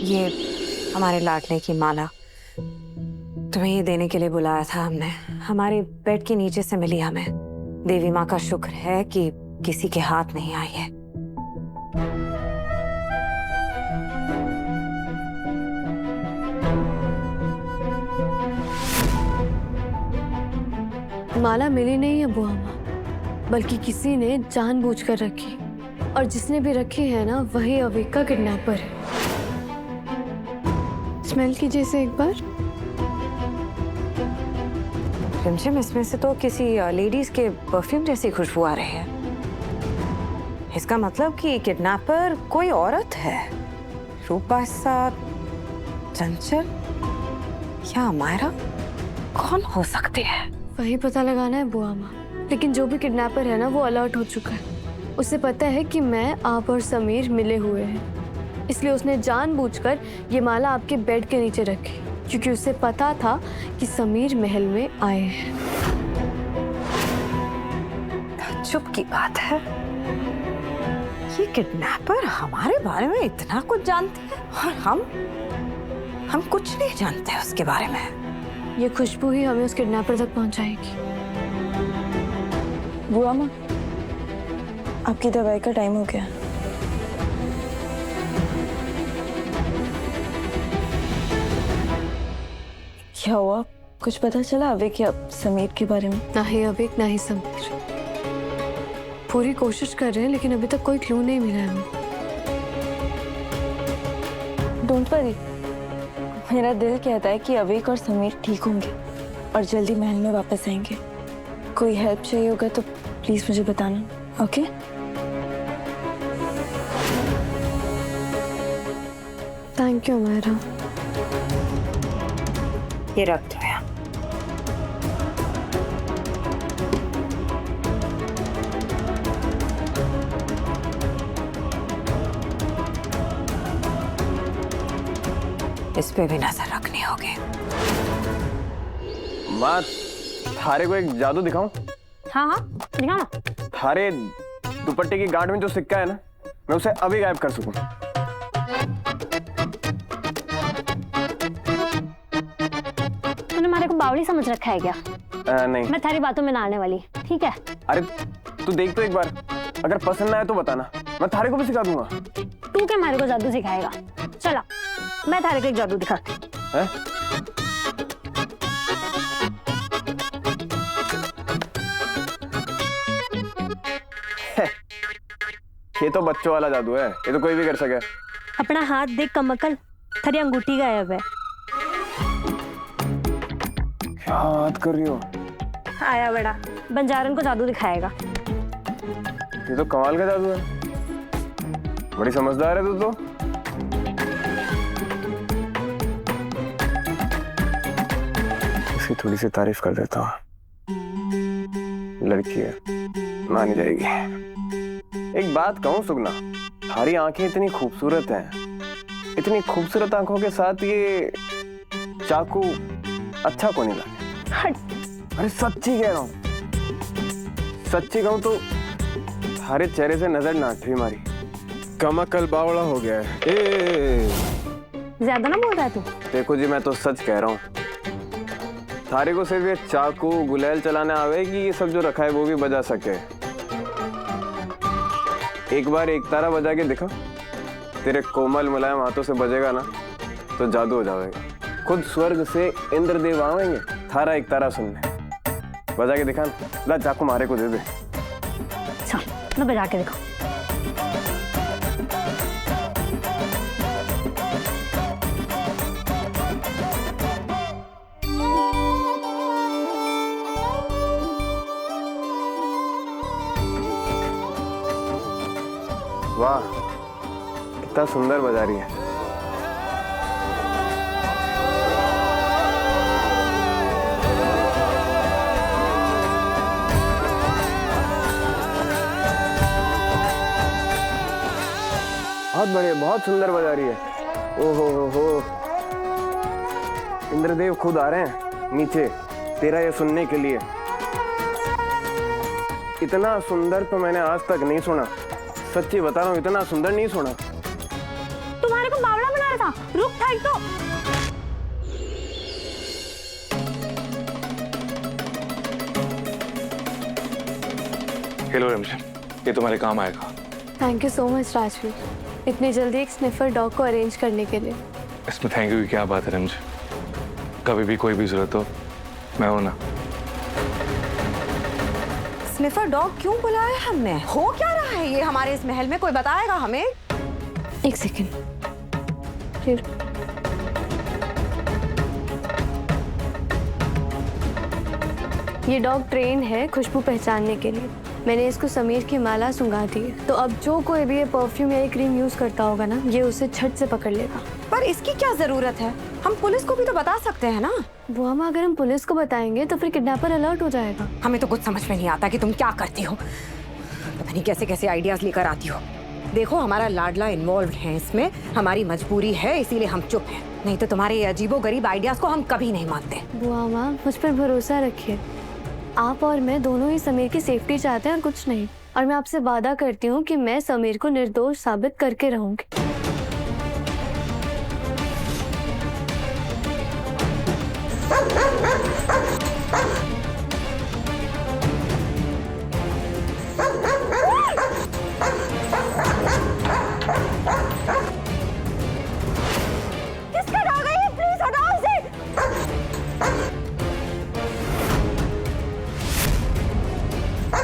ये हमारे लाडले की माला, तुम्हें ये देने के लिए बुलाया था हमने। हमारे बेड के नीचे से मिली हमें। देवी माँ का शुक्र है कि किसी के हाथ नहीं आई है। माला मिली नहीं है बुआ माँ, बल्कि किसी ने जानबूझकर रखी, और जिसने भी रखी है ना वही अविक का किडनैपर है। स्मेल कीजिए इसे एक बार। रिमझिम, इसमें से तो किसी लेडीज के परफ्यूम जैसी खुशबू आ रही है। इसका मतलब कि किडनैपर कोई औरत है। रूपा साथ, चंचल या मायरा, कौन हो सकती है? वही पता लगाना है बुआ माँ। लेकिन जो भी किडनैपर है ना वो अलर्ट हो चुका है। उसे पता है कि मैं, आप और समीर मिले हुए हैं, इसलिए उसने जानबूझकर ये माला आपके बेड के नीचे रखी, क्योंकि उसे पता था कि समीर महल में आए हैं। ताज्जुब की बात है, ये किडनैपर हमारे बारे में इतना कुछ जानती है और हम कुछ नहीं जानते उसके बारे में। ये खुशबू ही हमें उस किडनैपर तक पहुंचाएगी। बुआ माँ, आपकी दवाई का टाइम हो गया। क्या हुआ? कुछ पता चला अविक या समीर के बारे में? ना ही अविक ना ही समीर। पूरी कोशिश कर रहे हैं लेकिन अभी तक कोई क्लू नहीं मिला है हमें। डोंट वरी, मेरा दिल कहता है कि अविक और समीर ठीक होंगे और जल्दी महल में वापस आएंगे। कोई हेल्प चाहिए होगा तो प्लीज मुझे बताना, ओके? Thank you Myra. ये रख दो यहाँ। इस पे भी नजर रखनी होगी। माँ, थारे को एक जादू दिखाऊं? हाँ हाँ, दिखा ना। थारे दुपट्टे की गांठ में जो सिक्का है ना, मैं उसे अभी गायब कर सकूं। तूने हमारे को बावड़ी समझ रखा है क्या? नहीं। मैं थारी बातों में ना आने वाली, ठीक है? अरे तू देख तो एक बार, अगर पसंद ना आए तो बताना, मैं थारे को भी सिखा दूंगा। तू क्या हमारे को जादू सिखाएगा? चला, मैं थारे को एक जादू दिखाती हूँ। ये तो बच्चों वाला जादू है, ये तो कोई भी कर सके। अपना हाथ देख कमकल, थारी अंगूठी गायब है। क्या बात कर रही हो? आया बड़ा, बंजारन को जादू दिखाएगा। ये तो कमाल का जादू है, बड़ी समझदार है तू तो। इसकी थोड़ी सी तारीफ कर देता हूँ। लड़की है, मान जाएगी। एक बात कहूँ सुगना, तुम्हारी आंखें इतनी खूबसूरत हैं, इतनी खूबसूरत आंखों के साथ ये चाकू अच्छा को नहीं लगा। अरे सच्ची कह रहा हूँ, सच्ची कहूँ तो तुम्हारे चेहरे से नजर ना हटी मारी। कमकल बावड़ा हो गया है। ज्यादा ना बोल रहा है तू? देखो जी, मैं तो सच कह रहा हूँ। थारे को सिर्फ ये चाकू गुलेल चलाने आवे कि ये सब जो रखा है वो भी बजा सके। एक बार एक तारा बजा के दिखा, तेरे कोमल मुलायम हाथों से बजेगा ना तो जादू हो जाएगा। खुद स्वर्ग से इंद्रदेव आवेंगे थारा एक तारा सुनने। बजा के दिखा ना, ला चाकू मारे को दे दे। चल, मैं बजा के दिखाऊं। वाह, कितना सुंदर बजा रही है। बहुत बढ़िया, बहुत सुंदर बजा रही है। ओहो, इंद्रदेव खुद आ रहे हैं नीचे तेरा ये सुनने के लिए। इतना सुंदर तो मैंने आज तक नहीं सुना, सच्ची बता रहा हूँ, इतना सुंदर नहीं सुना। तुम्हारे को बावड़ा बना रहा था? ना, रुक थाई तो। हेलो रमशन, ये तुम्हारे काम आएगा। Thank you so much Rajveer, इतनी जल्दी एक स्निफर डॉग को अरेंज करने के लिए। इसमें थैंक यू की क्या बात है रमशन, कभी भी कोई भी जरूरत हो मैं हूं ना। स्निफर डॉग क्यों बुलाया हमने? हो क्या रहा है ये हमारे इस महल में? कोई बताएगा हमें? एक सेकेंड, फिर ये डॉग ट्रेन है खुशबू पहचानने के लिए। मैंने इसको समीर की माला सुंघा दी है, तो अब जो कोई भी ये परफ्यूम या ये क्रीम यूज करता होगा ना, ये उसे झट से पकड़ लेगा। पर इसकी क्या जरूरत है? हम पुलिस को भी तो बता सकते हैं ना। बुआ माँ, अगर हम पुलिस को बताएंगे तो फिर किडनैपर अलर्ट हो जाएगा। हमें तो कुछ समझ में नहीं आता कि तुम क्या करती हो। पता नहीं कैसे कैसे आइडियाज लेकर आती हो। देखो, हमारा लाडला इन्वॉल्व है इसमें, हमारी मजबूरी है, इसीलिए हम चुप हैं। नहीं तो तुम्हारे ये अजीबोगरीब आइडियाज को हम कभी नहीं मानते। बुआ माँ, मुझ पर भरोसा रखिए। आप और मैं दोनों ही समीर की सेफ्टी चाहते हैं और कुछ नहीं। और मैं आपसे वादा करती हूँ कि मैं समीर को निर्दोष साबित करके रहूंगी। किसका डॉग है ये? प्लीज हटाओ इसे।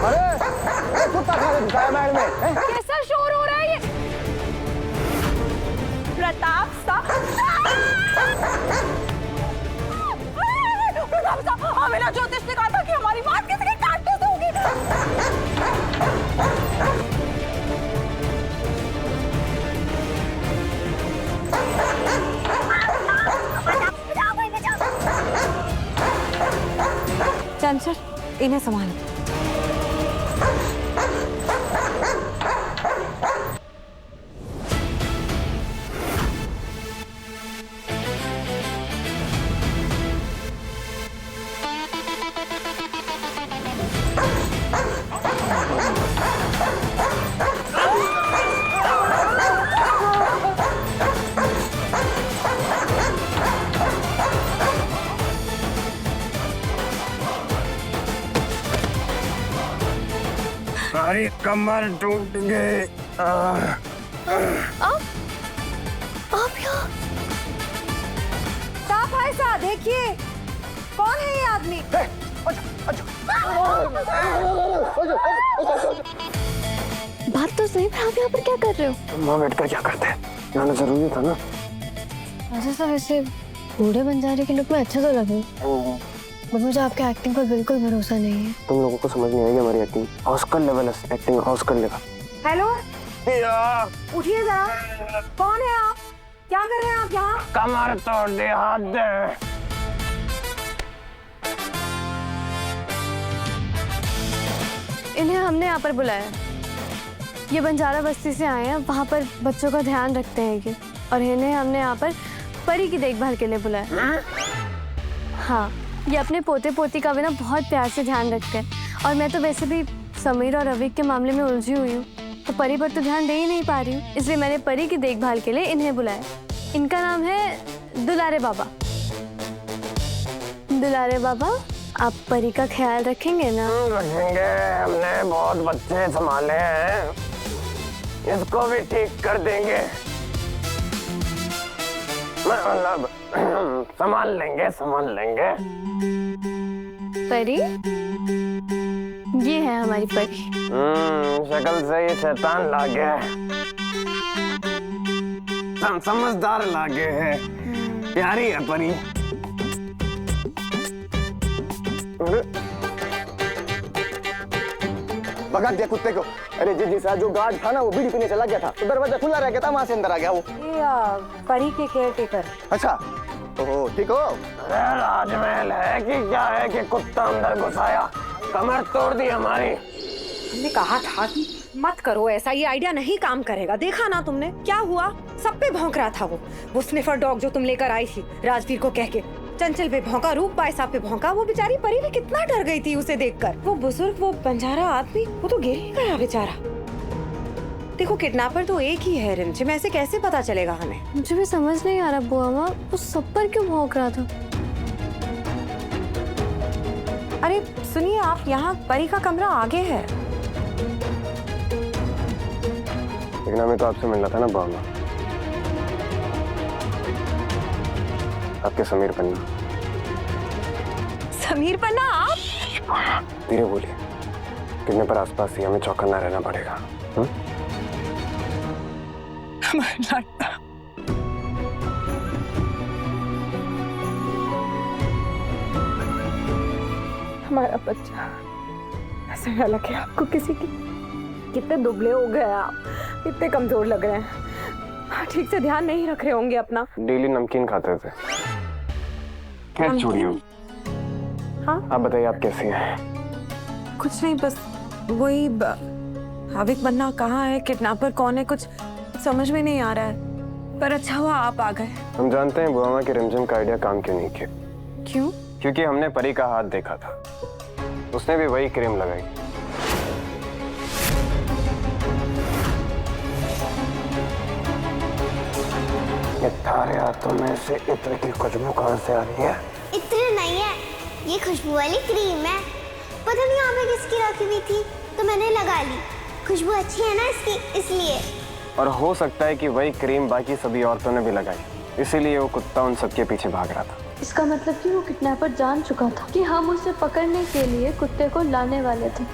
अरे कुत्ता खा रहा है महल में। कैसा शोर हो रहा है ये? प्रताप साहब, हमें ना ज्योतिष ने कहा था कि हमारी बात किसी के काटने से होगी। चंचल, इन्हें संभालो। सारी कमर टूट गई। आप यहाँ? साहब भाई साहब, देखिए कौन है ये आदमी? बात तो सही, पर आप यहाँ पर क्या कर रहे हो? वहाँ बैठ कर क्या करते हैं? यहाँ तो जरूरी था ना। अच्छा सर, वैसे बूढ़े बंजारे के लुक में अच्छा तो लगे, पर मुझे आपके एक्टिंग पर बिल्कुल भरोसा नहीं है। तुम लोगों को समझ नहीं आएगी हमारी एक्टिंग। ऑस्कर लेवल है, एक्टिंग ऑस्कर लेवल। हेलो, उठिए जरा। कौन है आप? क्या कर रहे हैं आप यहाँ? कमर तोड़ दे, हाथ दे। इन्हें हमने यहाँ पर बुलाया। ये बंजारा बस्ती से आए हैं, वहाँ पर बच्चों का ध्यान रखते हैं ये, और इन्हें हमने यहाँ पर परी की देखभाल के लिए बुलाया। हाँ, ये अपने पोते पोती का भी ना बहुत प्यार से ध्यान रखते हैं। और मैं तो वैसे भी समीर और रवि के मामले में उलझी हुई हूँ, तो परी पर तो ध्यान दे ही नहीं पा रही हूँ, इसलिए मैंने परी की देखभाल के लिए इन्हें बुलाया। इनका नाम है दुलारे बाबा। दुलारे बाबा, आप परी का ख्याल रखेंगे ना? रखेंगे, हमने बहुत बच्चे संभाले हैं, इसको भी ठीक कर देंगे। मतलब संभाल लेंगे, संभाल लेंगे। परी, ये है हमारी परी। शक्ल से ये शैतान लागे है, समझदार लागे है, प्यारी है परी। भगा दिया कुत्ते को। अरे जी साहब, जो गार्ड था ना वो बीड़ी पीने चला गया था, तो दरवाजा खुला रह गया था, वहां से अंदर आ गया वो। ये परी के केयरटेकर। अच्छा, ओहो, ठीक हो? अरे राजमहल है कि क्या है कि कुत्ता अंदर घुसाया, कमर तोड़ दी हमारी। हमने कहा था कि मत करो ऐसा, ये आइडिया नहीं काम करेगा। देखा ना तुमने क्या हुआ? सब पे भौंक रहा था वो स्निफर डॉग जो तुम लेकर आई थी राजवीर को कह के। चंचल पे भौंका, रूप बाई साहब पे भौंका। वो बेचारी परी भी कितना डर गई थी उसे देखकर। वो बुजुर्ग, वो बंजारा आदमी, वो तो गिर ही गया बेचारा। देखो किडनैपर तो एक ही है रिमझिम, ऐसे कैसे पता चलेगा हमें? मुझे भी समझ नहीं आ रहा बुआ माँ, वो सब पर क्यों भौंक रहा था? अरे सुनिए, आप यहाँ परी का कमरा आगे है। लेकिन हमें तो आपसे मिलना था ना बामा, आपके समीर पन्ना। समीर पन्ना आप? धीरे बोलिए, कितने पर आसपास ही, हमें चौकन्ना रहना पड़ेगा। हमारा बच्चा ऐसे लग है आपको किसी की? कितने दुबले हो गए आप, इतने कमजोर लग रहे हैं, ठीक से ध्यान नहीं रख रहे होंगे अपना। डेली नमकीन खाते थे। क्या चूड़ियों? हाँ आप बताइए, आप कैसी हैं? कुछ नहीं, बस वही भाविक बनना कहाँ है, किडनैपर कौन है, कुछ समझ में नहीं आ रहा है। पर अच्छा हुआ आप आ गए। हम जानते हैं बुआमा के रिमझिम का आइडिया काम क्यों नहीं किया। क्यों? क्योंकि हमने परी का हाथ देखा था, उसने भी वही क्रीम लगाई। तारे हाथों में से इत्र की खुशबू कहां से आ रही है? इत्र नहीं है, ये खुशबू वाली क्रीम है। पता नहीं यहाँ पे किसकी रखी हुई थी तो मैंने लगा ली। खुशबू अच्छी है ना इसकी, इसलिए। और हो सकता है कि वही क्रीम बाकी सभी औरतों ने भी लगाई, इसीलिए वो कुत्ता उन सबके पीछे भाग रहा था। इसका मतलब कि वो किडनैपर जान चुका था कि हम उसे पकड़ने के लिए कुत्ते को लाने वाले थे।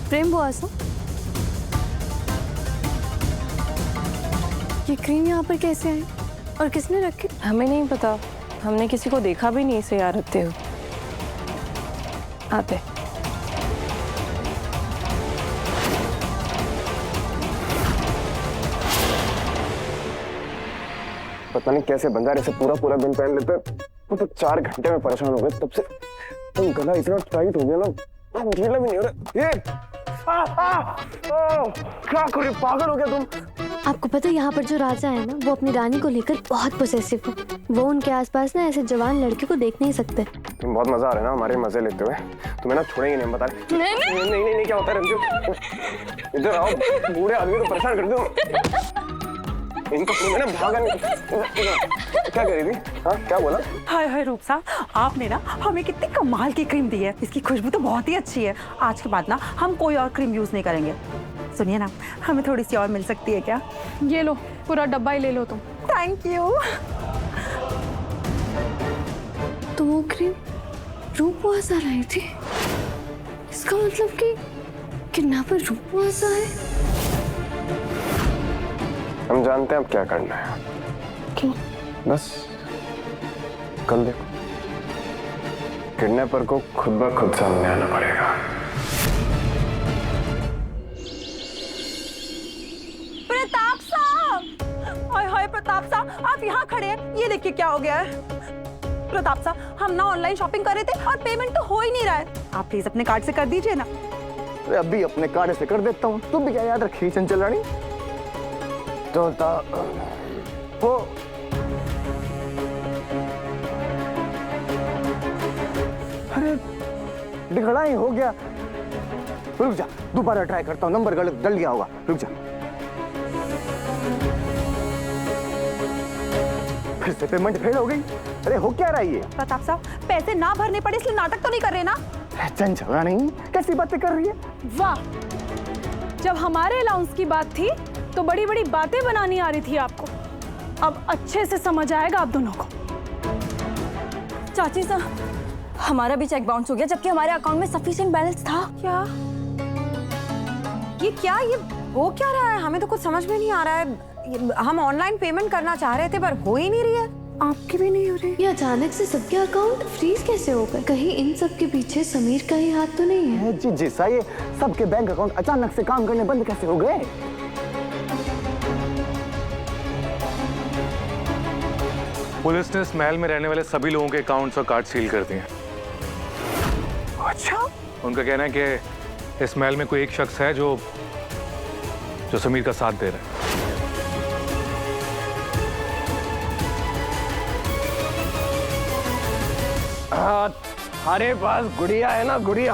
प्रेम बुआ सा, ये क्रीम यहाँ पर कैसे आई और किसने रखी? हमें नहीं पता, हमने किसी को देखा भी नहीं इसे यहाँ रखते हुए। आते। पता नहीं कैसे बंजारे से पूरा दिन पहन लेते, वो तो 4 घंटे में परेशान हो गए। तब से तो गला इतना टाइट हो गया ना, ढीला भी नहीं हो रहा। ये क्या करे, पागल हो गया तुम? आपको पता है यहाँ पर जो राजा है ना, वो अपनी रानी को लेकर बहुत पोसेसिव है। वो उनके आसपास ना ऐसे जवान लड़के को देख नहीं सकते। तुम बहुत मजा आ रहा है ना हमारे मजे लेते हुए, तुम्हें ना छोड़ेंगे नहीं, बता रहे। नहीं क्या होता है रंजू, इधर आओ, बूढ़े आदमी को परेशान कर दो। इनको मैंने भागा नहीं। क्या करी थी? हाँ क्या बोला? हाय रूप साहब, आपने ना हमें कितनी कमाल की क्रीम दी है, इसकी खुशबू तो बहुत ही अच्छी है। आज के बाद ना हम कोई और क्रीम यूज नहीं करेंगे। सुनिए ना, हमें थोड़ी सी और मिल सकती है क्या? ये लो, पूरा डब्बा ही ले लो तुम। Thank you. तो वो क्रीम रूपवा सा लाई थी, इसका मतलब कि किडनैपर रूपवा सा है। हम जानते हैं अब क्या करना है। क्यों? बस कल देखो, किडनैपर को खुद ब खुद सामने आना पड़ेगा। प्रताप साहब, हाय प्रताप साहब, आप यहाँ खड़े हैं, ये देखिए क्या हो गया है। प्रताप साहब, हम ना ऑनलाइन शॉपिंग कर रहे थे और पेमेंट तो हो ही नहीं रहा है। आप प्लीज अपने कार्ड से कर दीजिए ना। अरे अभी अपने कार्ड से कर देता हूँ, तुम भी क्या याद रखी चंचल रानी? तो हो अरे दिखड़ा ही हो गया। रुक जा, दोबारा ट्राई करता हूँ, नंबर गलत डल गया होगा, रुक जा। फिर से पेमेंट फेल हो गई। अरे हो क्या रहा है ये? प्रताप साहब, पैसे ना भरने पड़े इसलिए नाटक तो नहीं कर रहे ना? चंचल रानी कैसी बातें कर रही है? वाह, जब हमारे अलाउंस की बात थी तो बड़ी बड़ी बातें बनानी आ रही थी आपको। अब अच्छे से समझ आएगा आप दोनों को। चाची साहब, हमारा भी चेक बाउंस हो गया, जबकि हमारे अकाउंट में सफिशिएंट बैलेंस था। क्या ये हो क्या रहा है? हमें तो कुछ समझ में नहीं आ रहा है। हम ऑनलाइन पेमेंट करना चाह रहे थे पर हो ही नहीं रही है। आपकी भी नहीं हो रही? ये अचानक से सबके अकाउंट फ्रीज कैसे हो गए? कहीं इन सब के पीछे समीर का ही हाथ तो नहीं है? जी जैसा ये सबके बैंक अकाउंट अचानक से काम करने बंद कैसे हो गए? पुलिस ने इस महल में रहने वाले सभी लोगों के अकाउंट्स और कार्ड सील कर दिए। अच्छा? उनका कहना है कि इस महल में कोई एक शख्स है जो समीर का साथ दे रहा है। हमारे पास गुड़िया है ना, गुड़िया,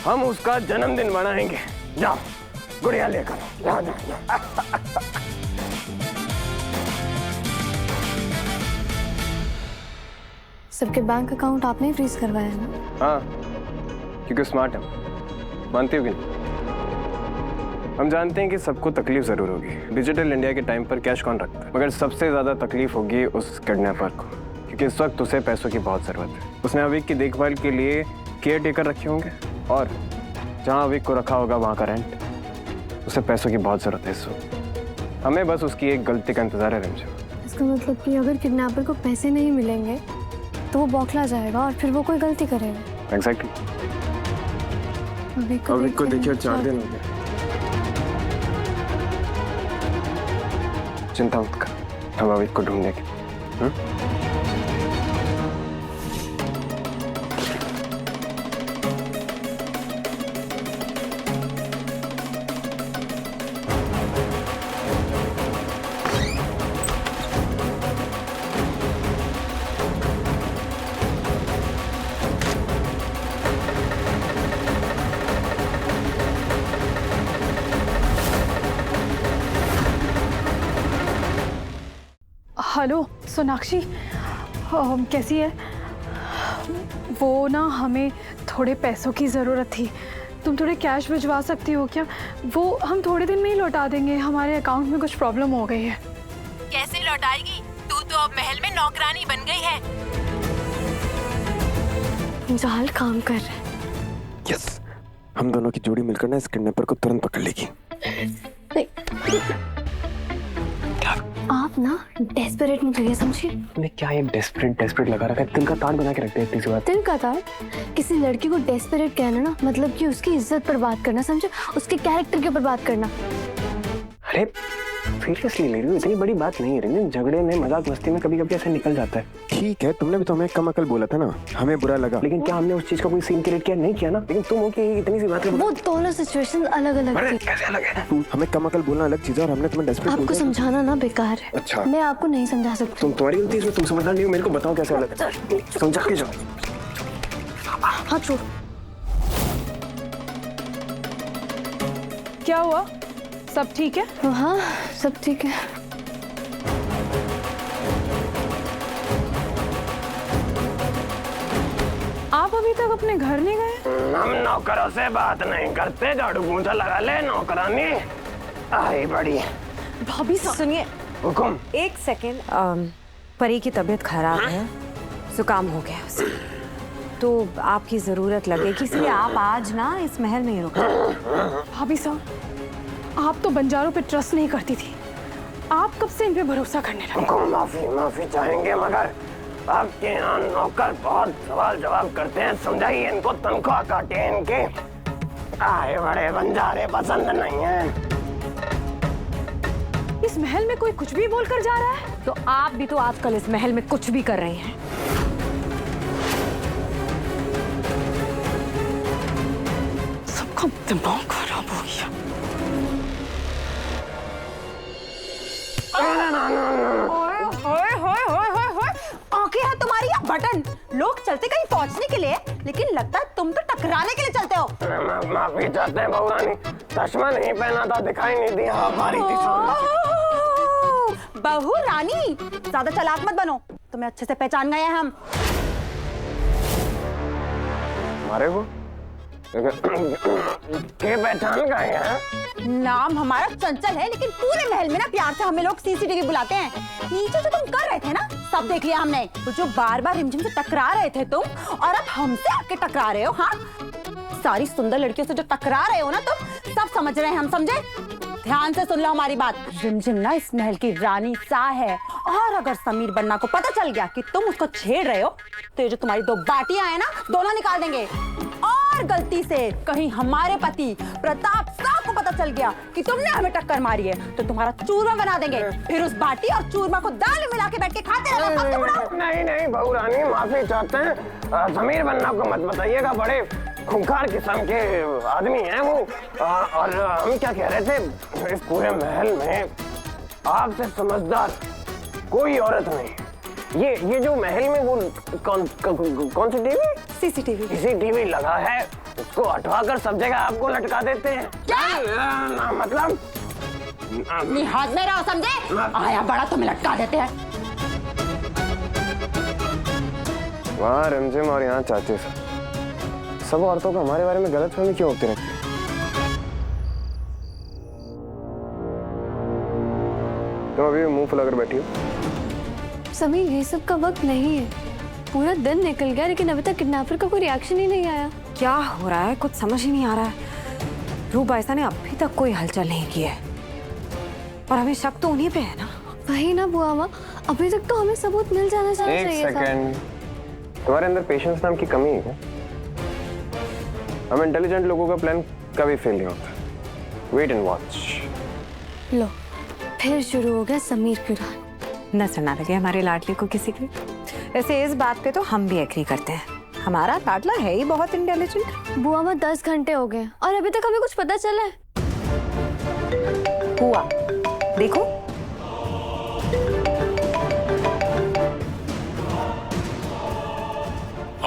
हम उसका जन्मदिन मनाएंगे। जाओ गुड़िया लेकर जाओ, जाओ। सबके बैंक अकाउंट आपने ही फ्रीज करवाया है ना? हाँ, क्योंकि स्मार्ट है, मानती हो कि नहीं? हम जानते हैं कि सबको तकलीफ जरूर होगी। डिजिटल इंडिया के टाइम पर कैश कौन रखता है, मगर सबसे ज्यादा तकलीफ होगी उस किडनैपर को, क्योंकि इस वक्त उसे पैसों की बहुत जरूरत है। उसने अवीक की देखभाल के लिए केयर टेकर रखे होंगे, और जहाँ अवीक को रखा होगा वहाँ का रेंट, उसे पैसों की बहुत जरूरत है इस वक्त। हमें बस उसकी एक गलती का इंतजार है रिमझिम। इसका मतलब कि अगर किडनैपर को पैसे नहीं मिलेंगे तो वो बौखला जाएगा और फिर वो कोई गलती करेगा। एग्जैक्टली। अवीक को देखिए 4 दिन हो गए। चिंता मत कर, हम अवीक को ढूंढेंगे। हेलो सोनाक्षी, कैसी है? वो ना हमें थोड़े पैसों की ज़रूरत थी, तुम थोड़े कैश भिजवा सकती हो क्या? वो हम थोड़े दिन में ही लौटा देंगे, हमारे अकाउंट में कुछ प्रॉब्लम हो गई है। कैसे लौटाएगी? तू तो अब महल में नौकरानी बन गई है। जाल काम कर रहे हैं। यस, हम दोनों की जोड़ी मिलकर ना इस किडनैपर को तुरंत पकड़ लेगी। आप ना डेस्परेट मत रहिए, समझिए। मैं क्या ये डेस्परेट लगा रखा है? तिल का तार बना के रखते हैं इतनी सी बात। तिल का तार? किसी लड़की को डेस्परेट कहना ना मतलब कि उसकी इज्जत पर बात करना, समझे? उसके कैरेक्टर के ऊपर बात करना। अरे सीरियसली ले रही हो? इतनी बड़ी बात नहीं है रिंजन, झगड़े में मजाक मस्ती में कभी कभी ऐसे निकल जाता है। ठीक है, तुमने भी तो हमें कम अकल बोला था ना, हमें बुरा लगा, लेकिन क्या हमने उस चीज का कोई सीन क्रिएट किया? नहीं किया ना। लेकिन तुम हो कि इतनी सी बात है। वो दोनों सिचुएशन अलग अलग थी। कैसे अलग है? हमें कम अकल बोलना अलग चीज है और हमने तुम्हें डेस्परेट आपको समझाना ना बेकार है। अच्छा, मैं आपको नहीं समझा सकती। तुम्हारी गलती इसमें, तुम समझदार नहीं हो। मेरे को बताओ कैसे अलग है, समझा के जाओ। हाँ छोड़। क्या हुआ? सब ठीक है? हाँ सब ठीक है। आप अभी तक अपने घर नहीं गए? हम नौकरों से बात नहीं करते, झाड़ू पोंछा लगा ले नौकरानी। आई बड़ी भाभी सुनिए। हुकुम। एक सेकेंड, परी की तबीयत खराब है, जुकाम हो गया उसे, तो आपकी जरूरत लगेगी, इसलिए आप आज ना इस महल में ही रुको। भाभी साहब, आप तो बंजारों पे ट्रस्ट नहीं करती थी, आप कब से इन पे भरोसा करने लगे? माफी चाहेंगे, मगर आपके यहाँ नौकर बहुत सवाल जवाब करते हैं। समझाइए इनको, तनख्वाह काटे इनके। आए बड़े बंजारे पसंद नहीं है। इस महल में कोई कुछ भी बोलकर जा रहा है, तो आप भी तो आजकल इस महल में कुछ भी कर रहे हैं। सबका दिमाग खराब हो गया। आंखें हैं तुम्हारी या बटन? लोग चलते कहीं पहुंचने के लिए, लेकिन लगता है तुम तो टकराने के लिए चलते हो। माफी चाहते हैं बहू रानी, चश्मा नहीं पहना था, दिखाई नहीं दिया। हमारी बहू रानी, ज्यादा चालाक मत बनो, तुम्हें अच्छे से पहचान गए हैं हम। हमारे को के पहचान गए हैं? नाम हमारा चंचल है, लेकिन पूरे महल में ना प्यार से हमें लोग सीसीटीवी बुलाते हैं। नीचे जो तुम कर रहे थे ना, सब देख लिया हमने। तो जो बार बार रिमझिम से टकरा रहे थे तुम, और अब हमसे आके टकरा रहे हो। हाँ, सारी सुंदर लड़कियों से जो टकरा रहे हो ना तुम, सब समझ रहे हैं हम, समझे? ध्यान से सुन लो हमारी बात। रिमझिम ना इस महल की रानी सा है, और अगर समीर बन्ना को पता चल गया कि तुम उसको छेड़ रहे हो, तो ये जो तुम्हारी 2 बाटियां हैं ना, दोनों निकाल देंगे। और गलती से कहीं हमारे पति प्रताप साहब को पता चल गया कि तुमने हमें टक्कर मारी है, तो तुम्हारा चूरमा बना देंगे। फिर उस बाटी और चूरमा को दाल में मिला के बैठ के खाते रहना। नहीं बहू रानी, माफी चाहते हैं। समीर बन्ना को मत बताइएगा, बड़े खूंखार किस्म के आदमी हैं वो। और हम क्या कह रहे थे, इस पूरे महल में आपसे समझदार कोई औरत नहीं, ये जो महल में वो कौन सी टीवी? सीसीटीवी लगा है, उसको हटवाकर सब जगह आपको लटका देते हैं। क्या? मतलब अपनी हाथ में रहो, समझे? आया बड़ा तुम्हें लटका देते हैं। वहाँ रिमझिम और यहाँ चाचे साहब, सब औरतों को हमारे बारे में गलतफहमी क्यों होती रहती है? तुम अभी भी मुंह फुलाकर बैठी हो? समीर, ये सब का वक्त नहीं है। पूरा दिन निकल गया लेकिन अभी तक किडनैपर का कोई रिएक्शन ही नहीं आया। क्या हो रहा है, कुछ समझ ही नहीं आ रहा है। रूप बाइसा ने अभी तक कोई हलचल नहीं की है और हमें शक तो उन्हीं पे है ना। वही ना बुआ माँ, अभी तक तो हमें सबूत मिल जाना चाहिए। एक सेकंड, तुम्हारे अंदर पेशेंस नाम की कमी है क्या? हम इंटेलिजेंट लोगों का प्लान कभी फेल नहीं होता। Wait and watch. लो, फिर शुरू हो गया समीर की रात। नजर ना लगे हमारे लाडले को किसी की। वैसे इस बात पे तो हम भी एग्री करते हैं, हमारा लाडला है ही बहुत इंटेलिजेंट। बुआ माँ 10 घंटे हो गए और अभी तक हमें कुछ पता चला है? हुआ देखो,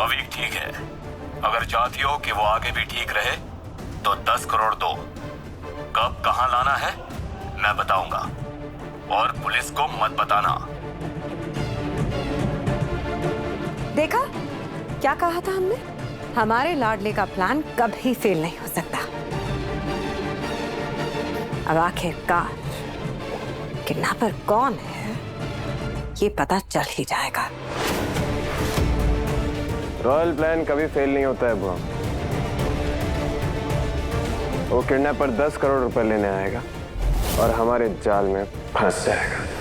अभी ठीक है। अगर चाहती हो कि वो आगे भी ठीक रहे तो 10 करोड़ दो। कब कहां लाना है मैं बताऊंगा, और पुलिस को मत बताना। देखा क्या कहा था हमने? हमारे लाडले का प्लान कभी फेल नहीं हो सकता। अब आखिरकार किडनैपर कौन है ये पता चल ही जाएगा। रॉयल प्लान कभी फेल नहीं होता है बुआ। वो किडनैपर 10 करोड़ रुपए लेने आएगा और हमारे जाल में फंस जाएगा।